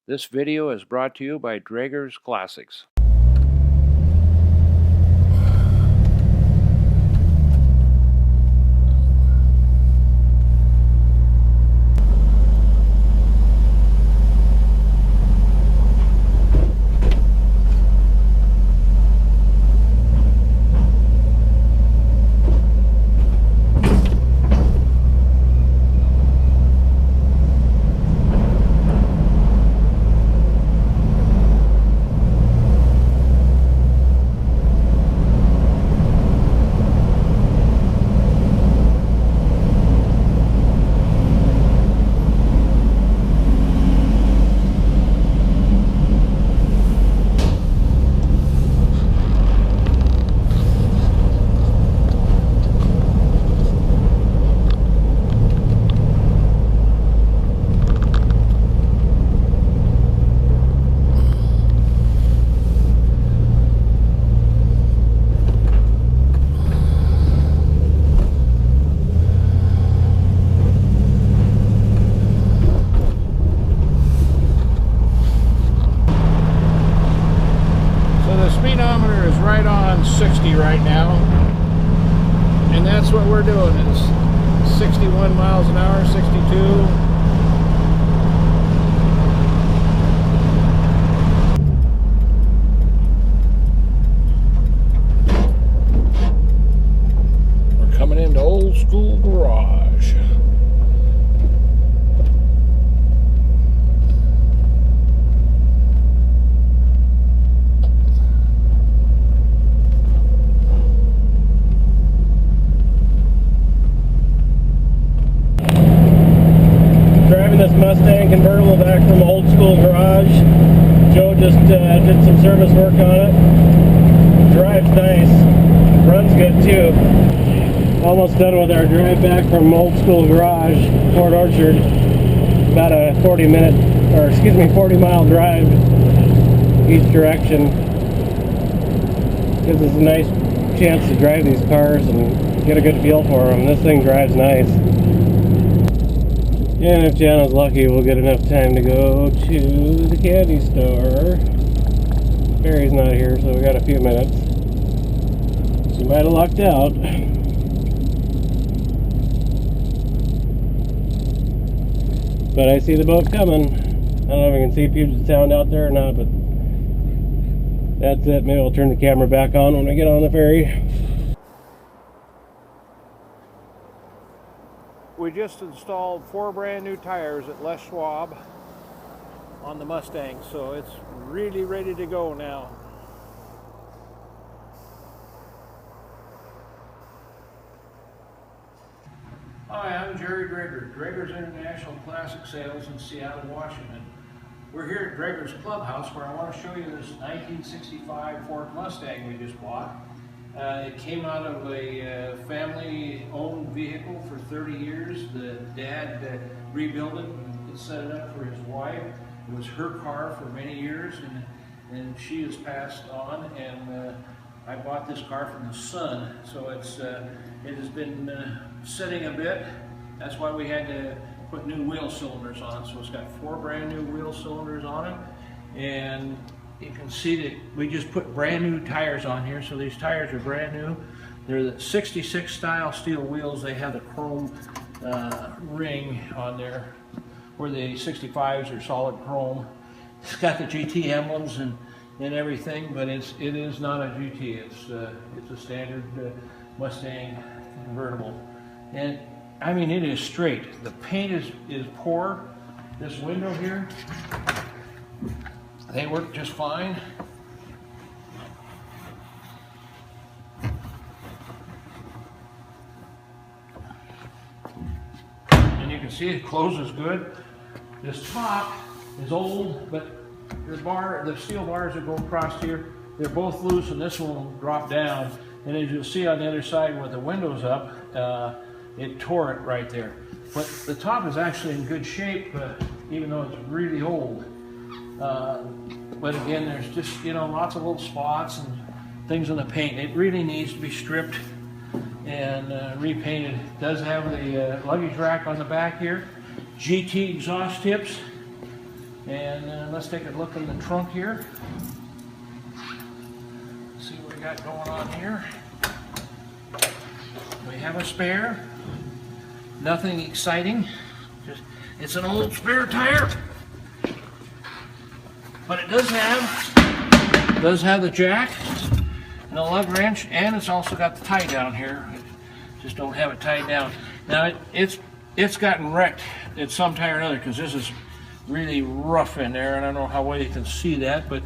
This video is brought to you by Draeger's Classics. Speedometer is right on 60 right now, and that's what we're doing is 61 miles an hour, 62. We're coming into Old School Garage. Driving this Mustang convertible back from Old School Garage. Joe just did some service work on it. Drives nice. Runs good too. Almost done with our drive back from Old School Garage, Port Orchard. About a 40 mile drive each direction. Gives us a nice chance to drive these cars and get a good feel for them. This thing drives nice. And if Jana's lucky, we'll get enough time to go to the candy store. Barry's not here, so we got a few minutes. She might have lucked out. But I see the boat coming. I don't know if I can see Puget Sound out there or not, but that's it. Maybe I'll turn the camera back on when we get on the ferry. We just installed 4 brand new tires at Les Schwab on the Mustang, so it's really ready to go now. Hi, I'm Jerry Draeger, Draeger's International Classic Sales in Seattle, Washington. We're here at Draeger's Clubhouse where I want to show you this 1965 Ford Mustang we just bought. It came out of a family-owned vehicle for 30 years. The dad rebuilt it and set it up for his wife. It was her car for many years, and she has passed on. And I bought this car from the son, so it has been sitting a bit. That's why we had to put new wheel cylinders on it. So it's got 4 brand new wheel cylinders on it, and you can see that we just put brand new tires on here. So these tires are brand new. They're the 66 style steel wheels. They have the chrome ring on there, where the 65s are solid chrome. It's got the GT emblems and everything, but it is not a GT. It's a standard Mustang convertible. And I mean, it is straight. The paint is poor. This window here, they work just fine. And you can see it closes good. This top is old, but the steel bars that go across here, they're both loose, and this one will drop down. And as you'll see on the other side where the window's up, it tore it right there. But the top is actually in good shape, even though it's really old. But again, there's just, lots of little spots and things on the paint. It really needs to be stripped and repainted. It does have the luggage rack on the back here. GT exhaust tips. And let's take a look in the trunk here. See what we got going on here. We have a spare. Nothing exciting. Just it's an old spare tire. But it does have the jack and a lug wrench, and it's also got the tie down here. Just don't have it tied down. Now it's gotten wrecked at some time or another, because this is really rough in there, and I don't know how well you can see that, but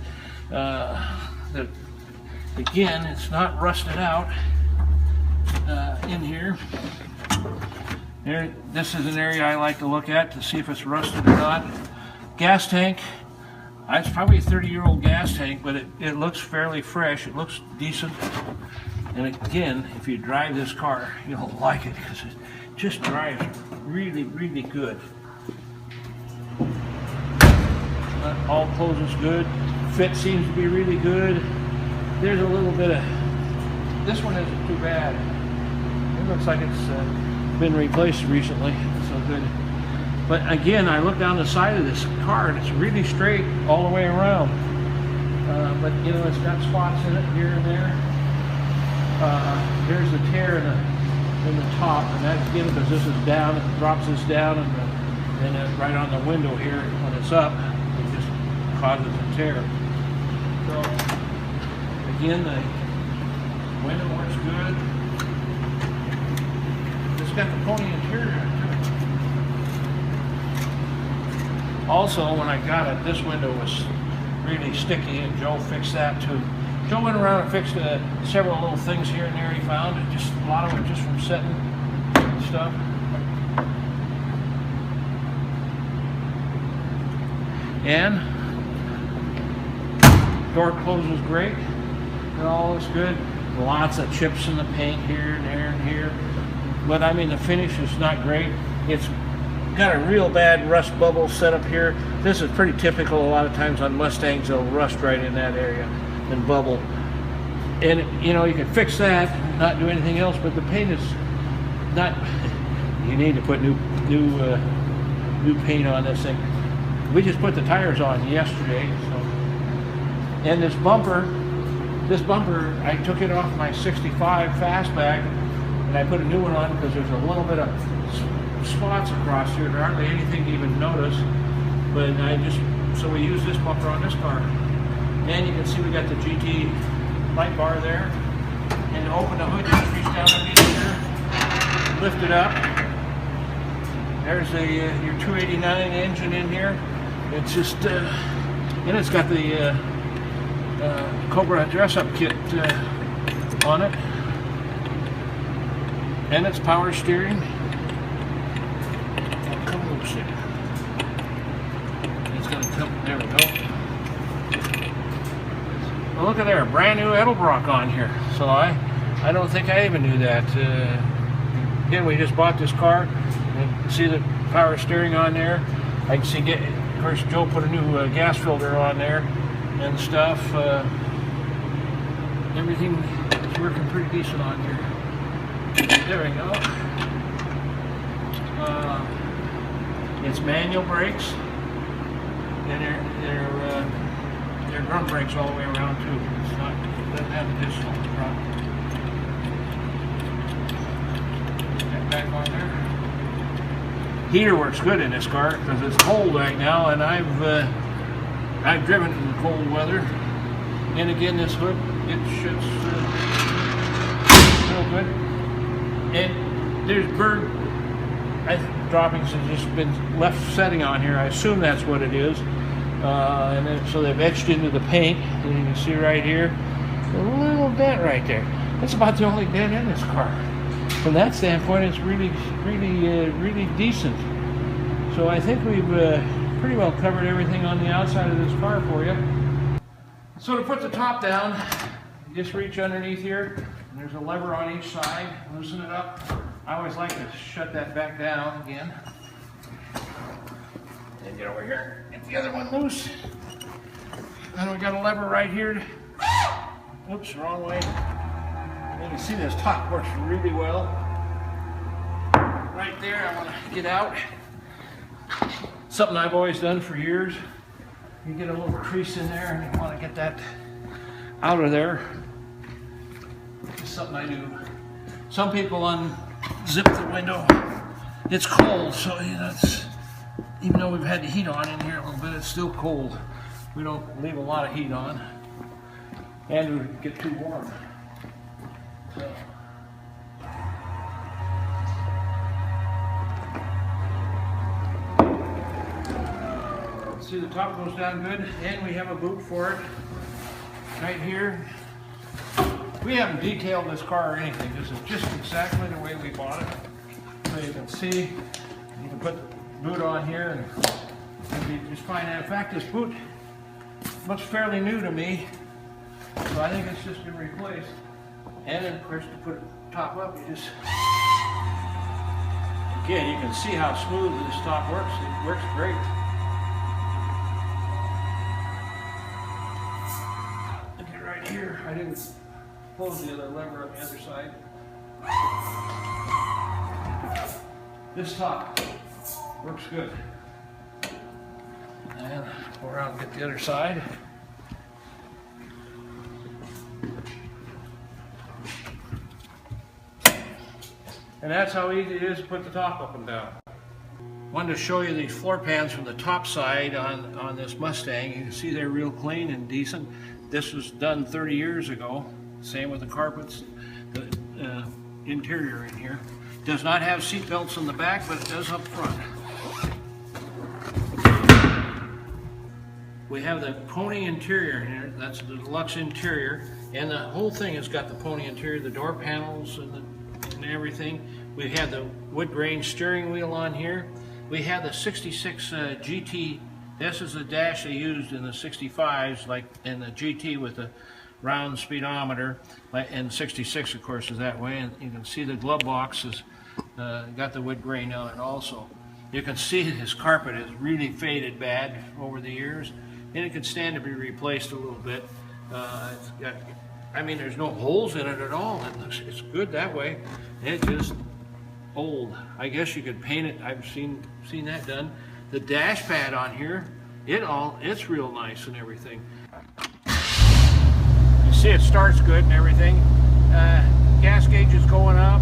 again, it's not rusted out in here. This is an area I like to look at to see if it's rusted or not. Gas tank. It's probably a 30-year-old gas tank, but it looks fairly fresh. It looks decent. And again, if you drive this car, you'll like it, because it just drives really, really good. All closes good. Fit seems to be really good. There's a little bit of... This one isn't too bad. It looks like it's been replaced recently. So good. But again, I look down the side of this car and it's really straight all the way around. But you know, it's got spots in it here and there. There's the tear in the top, and that's again because this is down. It drops this down, and then right on the window here when it's up, it just causes a tear. So again, the window works good. It's got the pony interior too. Also, when I got it, this window was really sticky, and Joe fixed that too. Joe went around and fixed several little things here and there he found, and just a lot of it just from setting stuff. And door closes great, and all is good. Lots of chips in the paint here and there and here, but I mean the finish is not great. It's got a real bad rust bubble set up here. This is pretty typical. A lot of times on Mustangs, they'll rust right in that area and bubble. And you know, you can fix that, not do anything else, but the paint is not. You need to put new paint on this thing. We just put the tires on yesterday, so. And this bumper, I took it off my 65 fastback, and I put a new one on because there's a little bit of spots across here. There hardly anything to even notice, but so we use this bumper on this car. And you can see we got the GT light bar there. And to open the hood, you just reach down underneath here, lift it up. There's your 289 engine in here. It's just, and it's got the Cobra dress-up kit on it. And it's power steering. It's going to come, there we go. Well, look at there, brand new Edelbrock on here. So I don't think I even knew that. Again, we just bought this car. And see the power steering on there. I can see, of course, Joe put a new gas filter on there and stuff. Everything is working pretty decent on here. There we go. It's manual brakes, and they're drum brakes all the way around too. It doesn't have the disc on the front. Put that back on there. Heater works good in this car because it's cold right now, and I've driven in cold weather. And again, this hood, it shoots real good. And there's bird droppings have just been left setting on here. I assume that's what it is. And then, so they've etched into the paint, and you can see right here, a little dent right there. That's about the only dent in this car. From that standpoint, it's really decent. So I think we've pretty well covered everything on the outside of this car for you. So to put the top down, you just reach underneath here, and there's a lever on each side. Loosen it up. I always like to shut that back down again. And get over here, get the other one loose. Then we got a lever right here. Oops, wrong way. You can see this top works really well. Right there, I want to get out. Something I've always done for years You get a little crease in there and you want to get that out of there. It's something I do. Some people unzip the window. It's cold, so you know, even though we've had the heat on in here a little bit, it's still cold. We don't leave a lot of heat on, and we get too warm. So. See, the top goes down good, and we have a boot for it right here. We haven't detailed this car or anything. This is just exactly the way we bought it. So you can see, you can put the boot on here and be just fine. And in fact, this boot looks fairly new to me, so I think it's just been replaced. And then, of course, to put it top up, you just, again, you can see how smooth this top works. It works great. Look at it right here. I didn't close the other lever on the other side. This top works good. And go around and get the other side. And that's how easy it is to put the top up and down. Wanted to show you these floor pans from the top side on this Mustang. You can see they're real clean and decent. This was done 30 years ago. Same with the carpets, the interior in here. Does not have seat belts in the back, but it does up front. We have the pony interior here. That's the deluxe interior, and the whole thing has got the pony interior, the door panels and everything. We have the wood grain steering wheel on here. We have the 66 GT. This is the dash they used in the 65s, like in the GT with the round speedometer, and 66 of course is that way, and you can see the glove box has got the wood grain on it also. You can see his carpet is really faded bad over the years, and it could stand to be replaced a little bit. It's got, I mean, there's no holes in it at all. It's good that way. It's just old. I guess you could paint it. I've seen that done. The dash pad on here, it's real nice and everything. You see it starts good and everything. Gas gauge is going up,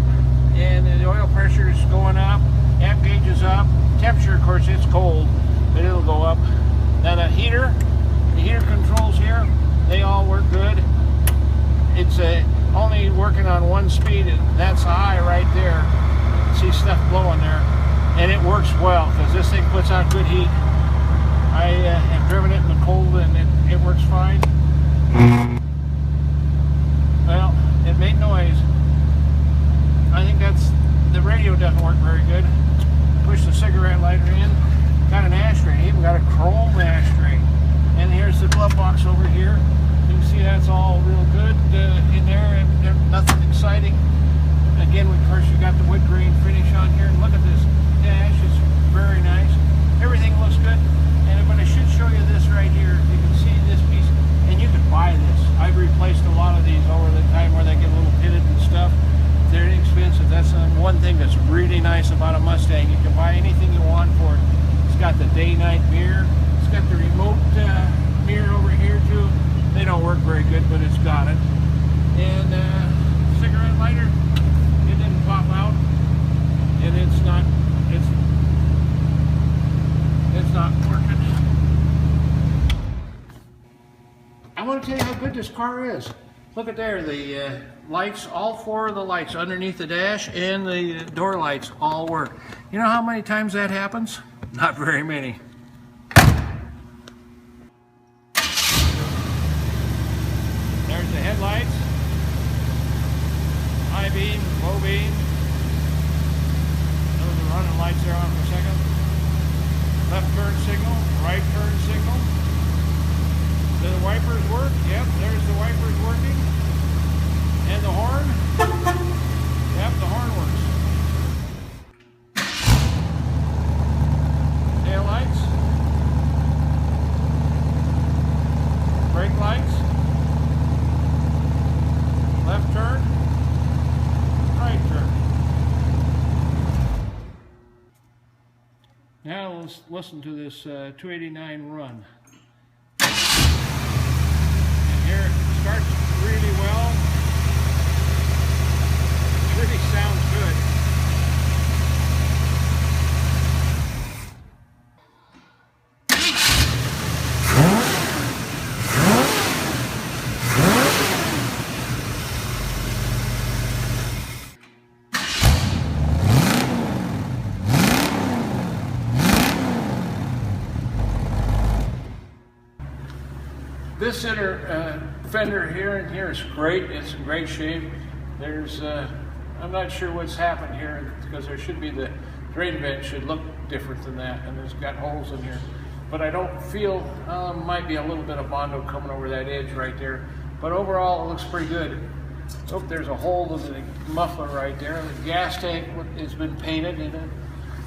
and the oil pressure is going up. Amp gauge is up. Temperature, of course, it's cold, but it'll go up. Now the heater controls here, they all work good. It's only working on one speed, and that's high right there. You can see stuff blowing there, and it works well because this thing puts out good heat. I have driven it in the cold, and it works fine. Well, it made noise. I think the radio doesn't work very good. Push the cigarette lighter in. Got an ashtray, even got a chrome ashtray. And here's the glove box over here. You can see that's all real good in there, and there's nothing exciting. Again, of course, you got the wood grain finish on here, and look at this dash. It's very nice. Everything looks good. But I should show you this right here. You can see this piece, and you can buy this. I've replaced a lot of these over the time where they get a little pitted and stuff. They're inexpensive. That's one thing that's really nice about a Mustang. You can buy anything you want for it. It's got the day-night mirror. It's got the remote mirror over here too. They don't work very good, but it's got it. And cigarette lighter, it didn't pop out, and it's not working. I want to tell you how good this car is. Look at there, the lights, all four of the lights underneath the dash and the door lights all work. You know how many times that happens? Not very many. There's the headlights, high beam, low beam. Those are running lights there on for a second. Left turn signal, right turn signal. Do the wipers work? Yep, there's the wipers working. And the horn? Yep, the horn works. Tail lights. Brake lights. Left turn. Right turn. Now let's listen to this 289 run. This inner fender here and here is great. It's in great shape. There's, I'm not sure what's happened here because there should be the drain vent should look different than that, and it's got holes in here. But I don't feel, might be a little bit of Bondo coming over that edge right there. But overall, it looks pretty good. Oh, there's a hole in the muffler right there. The gas tank has been painted, and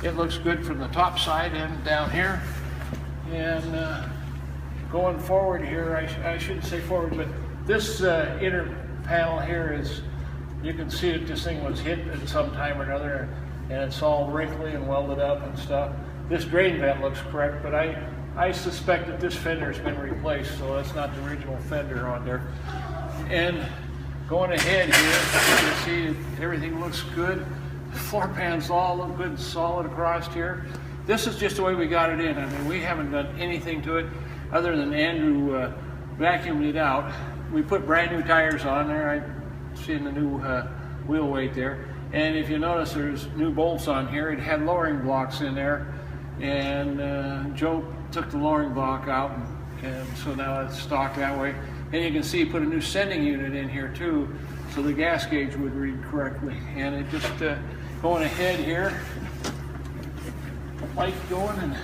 it looks good from the top side and down here. And going forward here, I shouldn't say forward, but this inner panel here is, you can see that this thing was hit at some time or another, and it's all wrinkly and welded up and stuff. This drain vent looks correct, but I suspect that this fender has been replaced, so that's not the original fender on there. And going ahead here, you can see everything looks good. The floor pans all look good and solid across here. This is just the way we got it in. I mean, we haven't done anything to it other than Andrew vacuumed it out. We put brand new tires on there. I seen the new wheel weight there. And if you notice, there's new bolts on here. It had lowering blocks in there, and Joe took the lowering block out, and so now it's stock that way. And you can see he put a new sending unit in here too, so the gas gauge would read correctly. And it just going ahead here, light going, and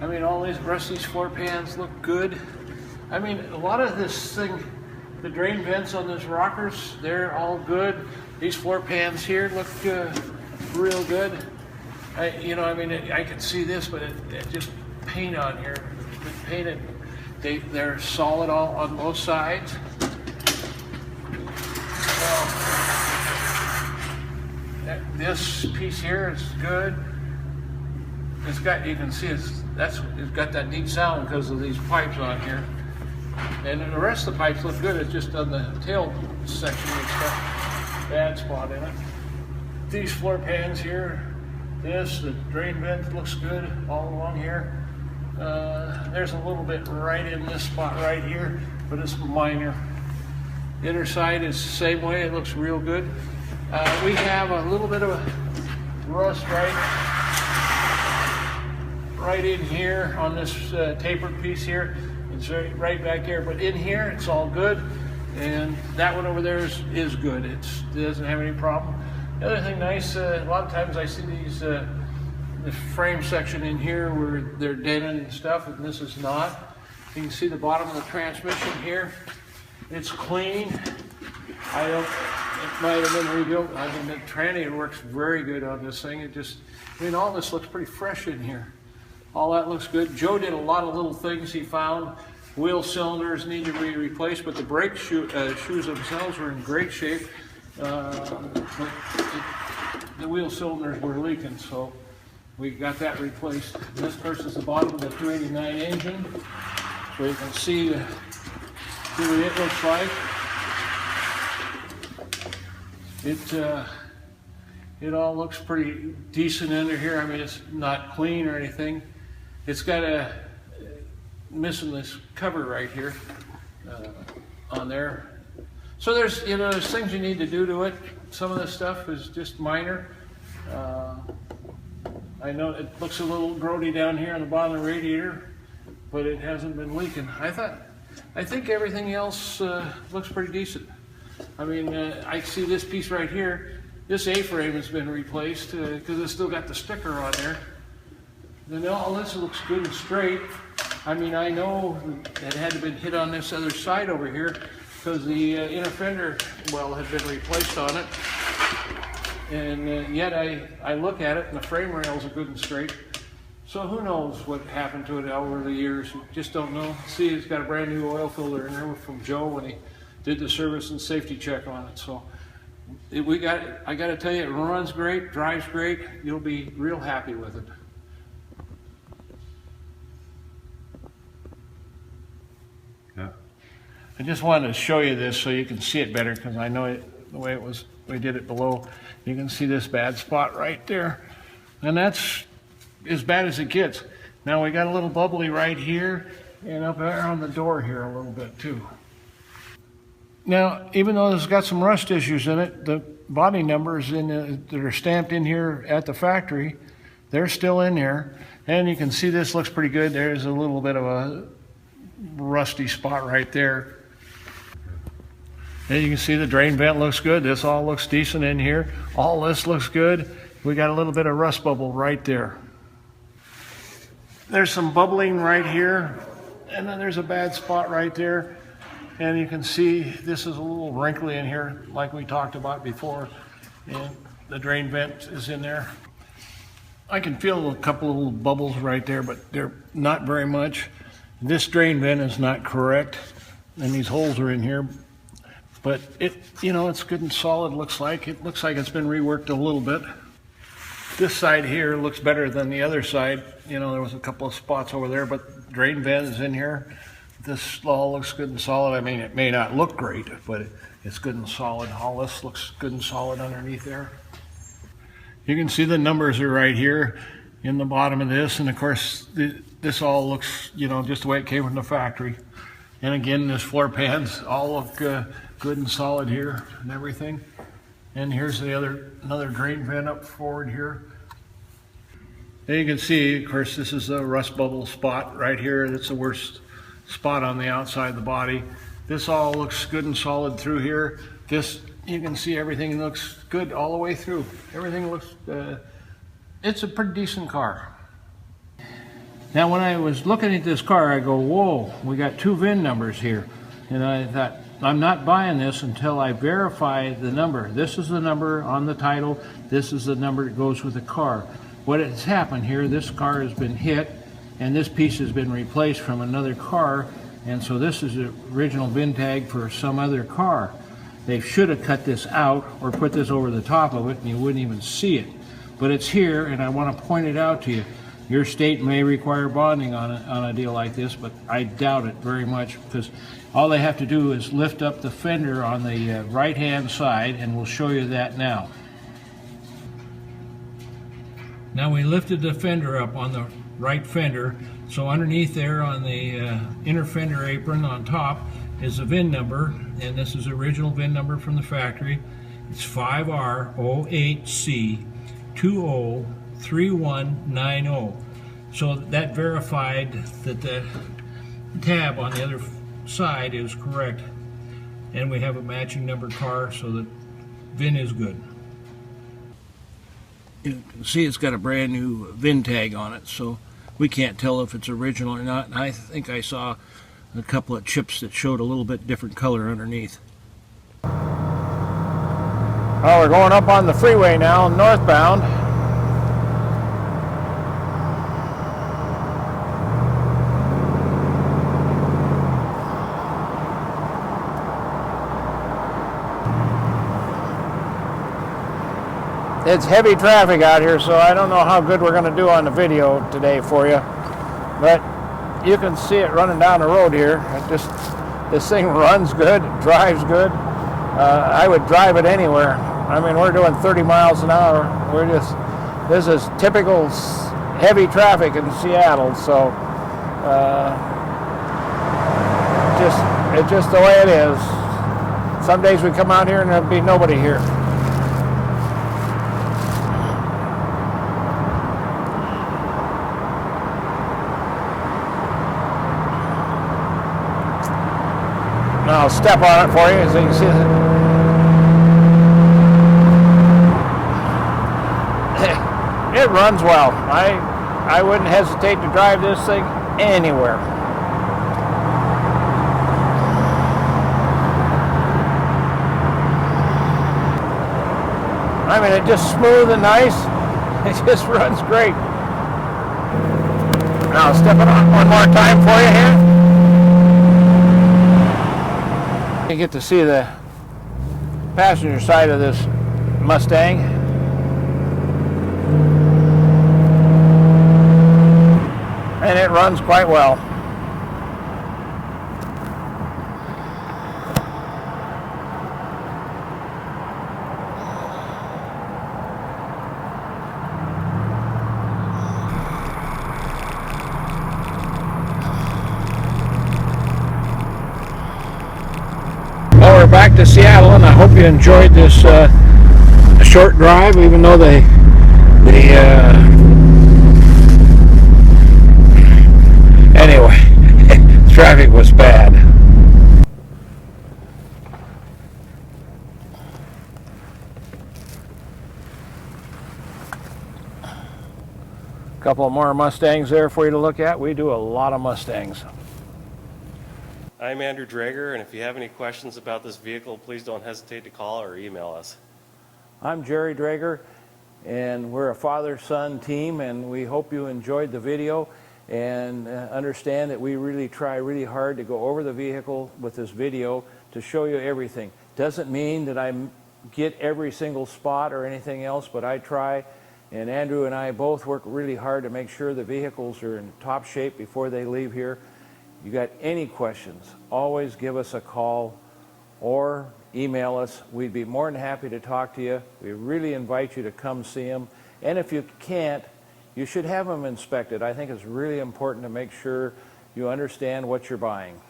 I mean, all these rest of these floor pans look good. I mean, a lot of this thing, the drain vents on these rockers, they're all good. These floor pans here look real good. You know, I mean, I can see this, but it just paint on here. It's been painted. They're solid all on both sides. This piece here is good. It's got, you can see it's got that neat sound because of these pipes on here. And the rest of the pipes look good. It's just on the tail section it's got a bad spot in it. These floor pans here, the drain vent looks good all along here. There's a little bit right in this spot right here, but it's minor. The inner side is the same way. It looks real good. We have a little bit of a rust right in here on this tapered piece here. It's right back here, but in here it's all good, and that one over there is good. It doesn't have any problem. The other thing nice, a lot of times I see these the frame section in here where they're dented and stuff, and this is not. You can see the bottom of the transmission here. It's clean. It might have been rebuilt. I mean, the tranny works very good on this thing. I mean, all this looks pretty fresh in here. All that looks good. Joe did a lot of little things he found. Wheel cylinders need to be replaced, but the brake shoes themselves were in great shape. But the wheel cylinders were leaking, so we got that replaced. This is the bottom of the 289 engine, so you can see what it looks like. It all looks pretty decent under here. I mean, it's not clean or anything. It's got missing this cover right here on there. So there's things you need to do to it. Some of this stuff is just minor. I know it looks a little grody down here on the bottom of the radiator, but it hasn't been leaking. I think everything else looks pretty decent. I mean, I see this piece right here. This A-frame has been replaced because it's still got the sticker on there. Then all this looks good and straight. I mean, I know it had to been hit on this other side over here because the inner fender well had been replaced on it. And yet I look at it and the frame rails are good and straight. So who knows what happened to it over the years? Just don't know. See, it's got a brand new oil filter in there from Joe when he did the service and safety check on it. So I got to tell you, it runs great, drives great. You'll be real happy with it. Yeah. I just wanted to show you this so you can see it better because I know the way we did it below. You can see this bad spot right there. And that's as bad as it gets. Now we got a little bubbly right here and up there on the door here a little bit too. Now, even though it's got some rust issues in it, the body numbers that are stamped in here at the factory, they're still in there. And you can see this looks pretty good. There's a little bit of a rusty spot right there. And you can see the drain vent looks good. This all looks decent in here. All this looks good. We got a little bit of rust bubble right there. There's some bubbling right here, and then there's a bad spot right there. And you can see this is a little wrinkly in here, like we talked about before. And the drain vent is in there. I can feel a couple of little bubbles right there, but they're not very much. This drain vent is not correct, and these holes are in here. But it's good and solid. Looks like it's been reworked a little bit. This side here looks better than the other side. There was a couple of spots over there, but drain vent is in here. This all looks good and solid. I mean, it may not look great, but it's good and solid. All this looks good and solid underneath there. You can see the numbers are right here in the bottom of this, and of course this all looks just the way it came from the factory. And again, this floor pans all look good and solid here and everything. And here's another drain vent up forward here. And you can see, of course, this is a rust bubble spot right here. That's the worst spot on the outside of the body. This all looks good and solid through here. This, you can see everything looks good all the way through. Everything looks, it's a pretty decent car. Now when I was looking at this car, I go, whoa, we got 2 VIN numbers here. And I thought, I'm not buying this until I verify the number. This is the number on the title. This is the number that goes with the car. What has happened here, this car has been hit, and this piece has been replaced from another car, and so this is the original VIN tag for some other car. They should have cut this out or put this over the top of it and you wouldn't even see it. But it's here, and I want to point it out to you. Your state may require bonding on a deal like this, but I doubt it very much, because all they have to do is lift up the fender on the right-hand side, and we'll show you that now. Now we lifted the fender up on the right fender, so underneath there on the inner fender apron on top is a VIN number, and this is the original VIN number from the factory. It's 5R0HC203190. So that verified that the tab on the other side is correct, and we have a matching number car, so the VIN is good. You can see it's got a brand new VIN tag on it, so we can't tell if it's original or not. And I think I saw a couple of chips that showed a little bit different color underneath. Well, we're going up on the freeway now, northbound. It's heavy traffic out here, so I don't know how good we're going to do on the video today for you. But you can see it running down the road here. This thing runs good, drives good. I would drive it anywhere. I mean, we're doing 30 miles an hour. This is typical heavy traffic in Seattle, so it's just the way it is. Some days we come out here and there'll be nobody here. I'll step on it for you so you can see it runs well. I wouldn't hesitate to drive this thing anywhere. I mean, it's just smooth and nice. It just runs great. Now I'll step it on one more time for you here. You get to see the passenger side of this Mustang. And it runs quite well. We're back to Seattle, and I hope you enjoyed this short drive, even though anyway, it's Traffic was bad. Couple more Mustangs there for you to look at. We do a lot of Mustangs. I'm Andrew Drager, and if you have any questions about this vehicle, please don't hesitate to call or email us. I'm Jerry Drager, and we're a father-son team, and we hope you enjoyed the video and understand that we really try really hard to go over the vehicle with this video to show you everything. Doesn't mean that I get every single spot or anything else, but I try. And Andrew and I both work really hard to make sure the vehicles are in top shape before they leave here. You got any questions, always give us a call or email us. We'd be more than happy to talk to you. We really invite you to come see them. And if you can't, you should have them inspected. I think it's really important to make sure you understand what you're buying.